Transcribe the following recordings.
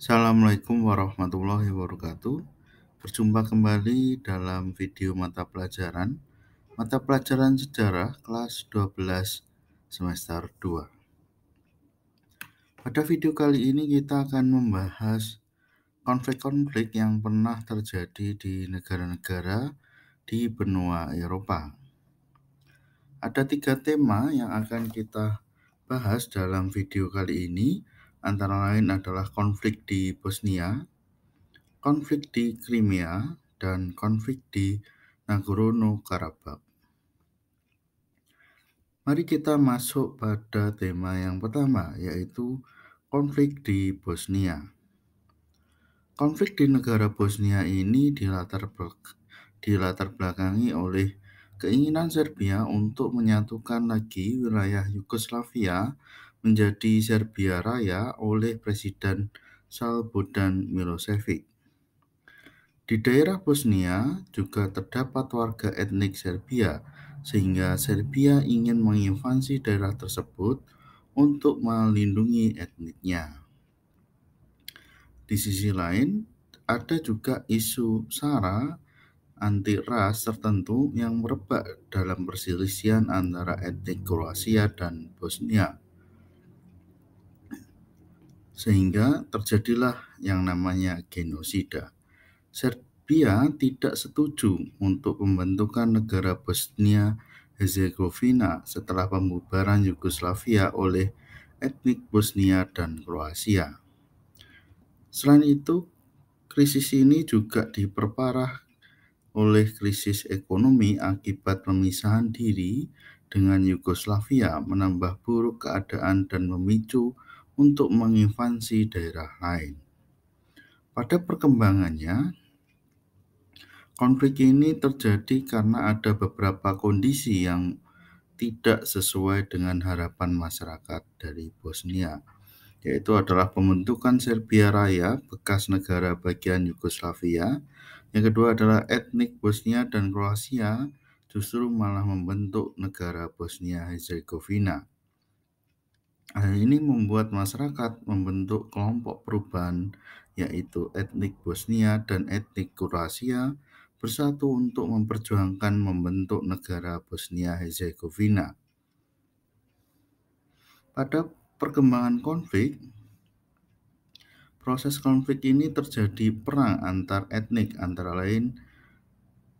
Assalamualaikum warahmatullahi wabarakatuh. Berjumpa kembali dalam video mata pelajaran sejarah kelas 12 semester 2. Pada video kali ini kita akan membahas konflik-konflik yang pernah terjadi di negara-negara di benua Eropa. Ada 3 tema yang akan kita bahas dalam video kali ini, antara lain adalah konflik di Bosnia, konflik di Crimea, dan konflik di Nagorno-Karabakh. Mari kita masuk pada tema yang pertama, yaitu konflik di Bosnia. Konflik di negara Bosnia ini dilatar belakangi oleh keinginan Serbia untuk menyatukan lagi wilayah Yugoslavia menjadi Serbia Raya oleh Presiden Slobodan Milošević. Di daerah Bosnia juga terdapat warga etnik Serbia, sehingga Serbia ingin menginvasi daerah tersebut untuk melindungi etniknya. Di sisi lain, ada juga isu SARA anti-ras tertentu yang merebak dalam perselisihan antara etnik Kroasia dan Bosnia. Sehingga terjadilah yang namanya genosida. Serbia tidak setuju untuk pembentukan negara Bosnia-Herzegovina setelah pembubaran Yugoslavia oleh etnik Bosnia dan Kroasia. Selain itu, krisis ini juga diperparah oleh krisis ekonomi akibat pemisahan diri dengan Yugoslavia, menambah buruk keadaan dan memicu untuk menginvasi daerah lain. Pada perkembangannya, konflik ini terjadi karena ada beberapa kondisi yang tidak sesuai dengan harapan masyarakat dari Bosnia, yaitu adalah pembentukan Serbia Raya bekas negara bagian Yugoslavia. Yang kedua adalah etnik Bosnia dan Kroasia justru malah membentuk negara Bosnia-Herzegovina. Hal ini membuat masyarakat membentuk kelompok perubahan, yaitu etnik Bosnia dan etnik Kroasia bersatu untuk memperjuangkan membentuk negara Bosnia-Herzegovina. Pada perkembangan konflik, proses konflik ini terjadi perang antar etnik, antara lain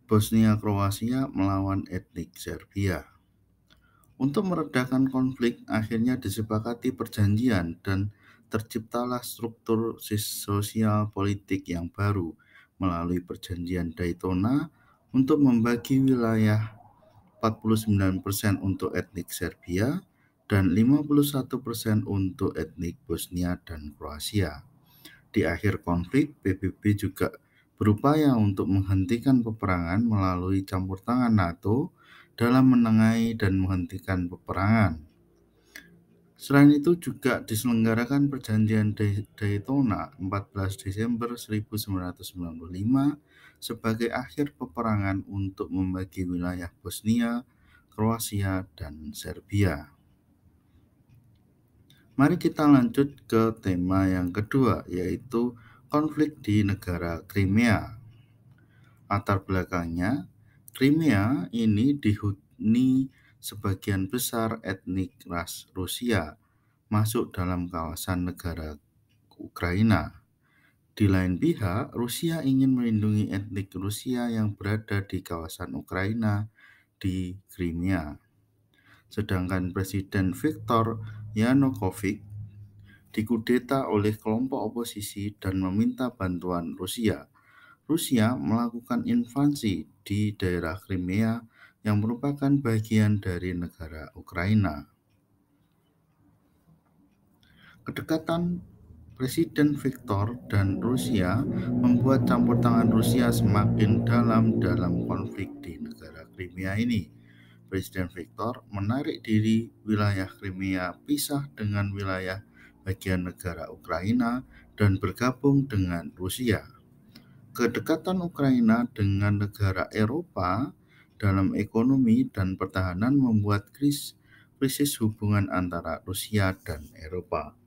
Bosnia Kroasia melawan etnik Serbia. Untuk meredakan konflik, akhirnya disepakati perjanjian dan terciptalah struktur sosial politik yang baru melalui perjanjian Daytona untuk membagi wilayah 49% untuk etnik Serbia dan 51% untuk etnik Bosnia dan Kroasia. Di akhir konflik, PBB juga berupaya untuk menghentikan peperangan melalui campur tangan NATO dalam menengahi dan menghentikan peperangan. Selain itu juga diselenggarakan perjanjian Daytona 14 Desember 1995 sebagai akhir peperangan untuk membagi wilayah Bosnia, Kroasia, dan Serbia. Mari kita lanjut ke tema yang kedua, yaitu konflik di negara Crimea. Latar belakangnya, Crimea ini dihuni sebagian besar etnik ras Rusia masuk dalam kawasan negara Ukraina. Di lain pihak, Rusia ingin melindungi etnik Rusia yang berada di kawasan Ukraina di Crimea. Sedangkan Presiden Viktor Yanukovych dikudeta oleh kelompok oposisi dan meminta bantuan Rusia. Rusia melakukan invasi di daerah Crimea yang merupakan bagian dari negara Ukraina. Kedekatan Presiden Viktor dan Rusia membuat campur tangan Rusia semakin dalam konflik di negara Crimea ini. Presiden Viktor menarik diri wilayah Crimea pisah dengan wilayah bagian negara Ukraina dan bergabung dengan Rusia. Kedekatan Ukraina dengan negara Eropa dalam ekonomi dan pertahanan membuat krisis hubungan antara Rusia dan Eropa.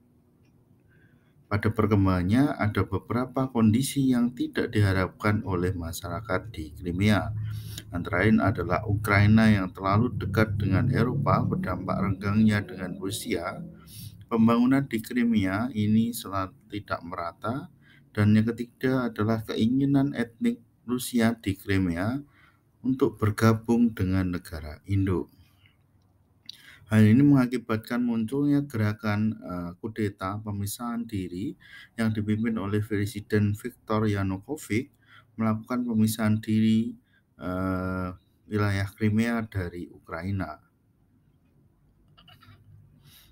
Pada perkembangannya, ada beberapa kondisi yang tidak diharapkan oleh masyarakat di Crimea. Antara lain adalah Ukraina yang terlalu dekat dengan Eropa berdampak renggangnya dengan Rusia. Pembangunan di Crimea ini selalu tidak merata, dan yang ketiga adalah keinginan etnik Rusia di Crimea untuk bergabung dengan negara Indo. Hal ini mengakibatkan munculnya gerakan kudeta pemisahan diri yang dipimpin oleh Presiden Viktor Yanukovych melakukan pemisahan diri wilayah Crimea dari Ukraina.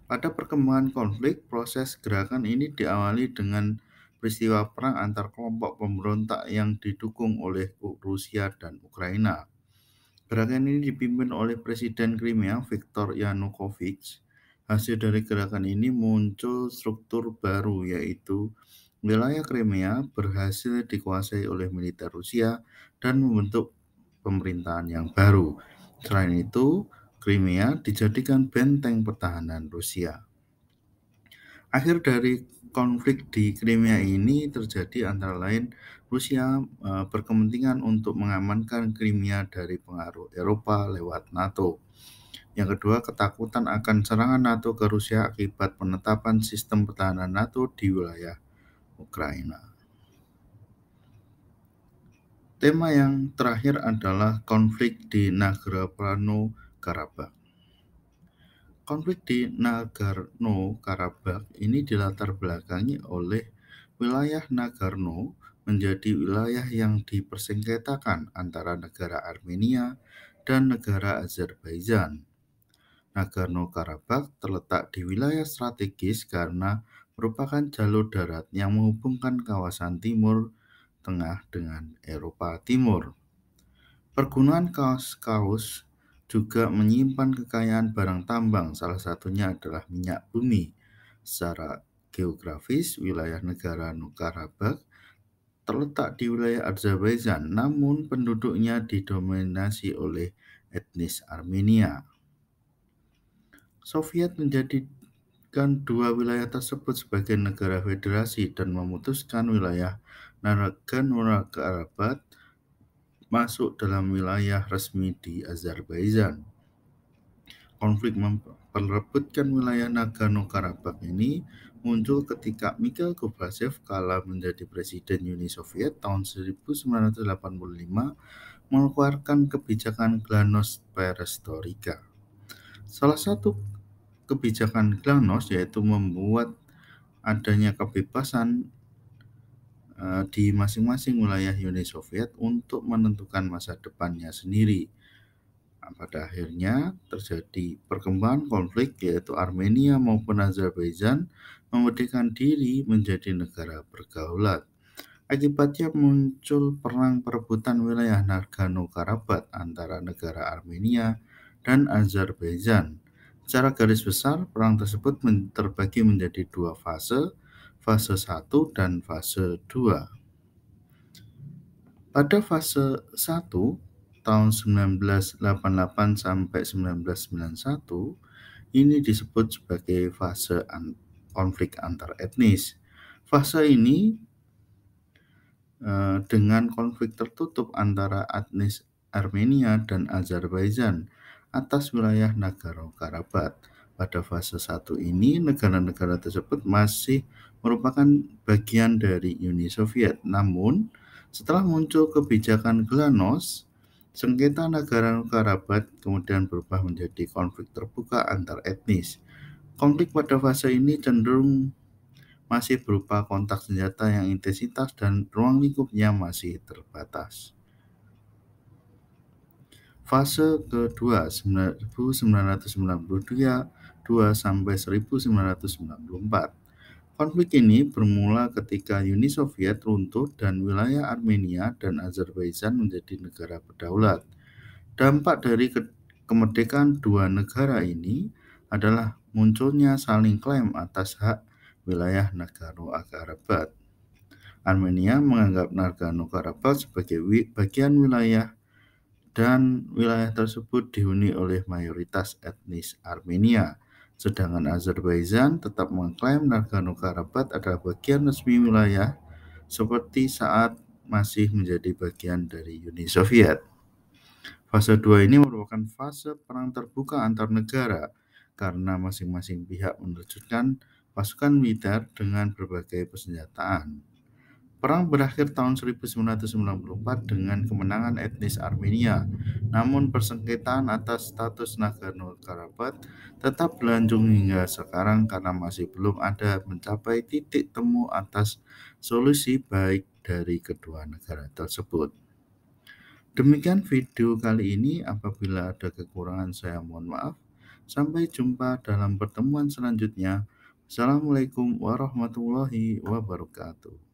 Pada perkembangan konflik, proses gerakan ini diawali dengan peristiwa perang antar kelompok pemberontak yang didukung oleh Rusia dan Ukraina. Gerakan ini dipimpin oleh Presiden Crimea Viktor Yanukovych. Hasil dari gerakan ini muncul struktur baru, yaitu wilayah Crimea berhasil dikuasai oleh militer Rusia dan membentuk pemerintahan yang baru. Selain itu, Crimea dijadikan benteng pertahanan Rusia. Akhir dari konflik di Crimea ini terjadi antara lain Rusia berkepentingan untuk mengamankan Crimea dari pengaruh Eropa lewat NATO. Yang kedua, ketakutan akan serangan NATO ke Rusia akibat penetapan sistem pertahanan NATO di wilayah Ukraina. Tema yang terakhir adalah konflik di Nagorno-Karabakh. Konflik di Nagorno-Karabakh ini dilatar belakangi oleh wilayah Nagorno menjadi wilayah yang dipersengketakan antara negara Armenia dan negara Azerbaijan. Nagorno-Karabakh terletak di wilayah strategis karena merupakan jalur darat yang menghubungkan kawasan Timur Tengah dengan Eropa Timur. Pergunungan Kaukasus juga menyimpan kekayaan barang tambang, salah satunya adalah minyak bumi. Secara geografis, wilayah negara Nagorno-Karabakh terletak di wilayah Azerbaijan, namun penduduknya didominasi oleh etnis Armenia. Soviet menjadikan dua wilayah tersebut sebagai negara federasi dan memutuskan wilayah Nagorno-Karabakh masuk dalam wilayah resmi di Azerbaijan. Konflik memperebutkan wilayah Nagorno-Karabakh ini muncul ketika Mikhail Gorbachev kala menjadi Presiden Uni Soviet tahun 1985 mengeluarkan kebijakan Glasnost Perestroika. Salah satu kebijakan Glasnost yaitu membuat adanya kebebasan di masing-masing wilayah Uni Soviet untuk menentukan masa depannya sendiri. Pada akhirnya terjadi perkembangan konflik, yaitu Armenia maupun Azerbaijan memerdekakan diri menjadi negara berdaulat. Akibatnya muncul perang perebutan wilayah Nagorno-Karabakh antara negara Armenia dan Azerbaijan. Secara garis besar, perang tersebut terbagi menjadi dua fase 1 dan fase 2. Pada fase 1, tahun 1988 sampai 1991, ini disebut sebagai fase konflik antar etnis. Fase ini dengan konflik tertutup antara etnis Armenia dan Azerbaijan atas wilayah Nagorno-Karabakh. Pada fase 1 ini, negara-negara tersebut masih merupakan bagian dari Uni Soviet. Namun, setelah muncul kebijakan Glasnost, sengketa Nagorno-Karabakh kemudian berubah menjadi konflik terbuka antar etnis. Konflik pada fase ini cenderung masih berupa kontak senjata yang intensitas dan ruang lingkupnya masih terbatas. Fase kedua 1992 sampai 1994. Konflik ini bermula ketika Uni Soviet runtuh dan wilayah Armenia dan Azerbaijan menjadi negara berdaulat. Dampak dari kemerdekaan dua negara ini adalah munculnya saling klaim atas hak wilayah Nagorno-Karabakh. Armenia menganggap Nagorno-Karabakh sebagai bagian wilayah dan wilayah tersebut dihuni oleh mayoritas etnis Armenia. Sedangkan Azerbaijan tetap mengklaim Nagorno-Karabakh adalah bagian resmi wilayah seperti saat masih menjadi bagian dari Uni Soviet. Fase 2 ini merupakan fase perang terbuka antar negara karena masing-masing pihak menerjunkan pasukan militer dengan berbagai persenjataan. Perang berakhir tahun 1994 dengan kemenangan etnis Armenia, namun persengketaan atas status Nagorno-Karabakh tetap berlanjut hingga sekarang karena masih belum ada mencapai titik temu atas solusi baik dari kedua negara tersebut. Demikian video kali ini, apabila ada kekurangan saya mohon maaf. Sampai jumpa dalam pertemuan selanjutnya. Assalamualaikum warahmatullahi wabarakatuh.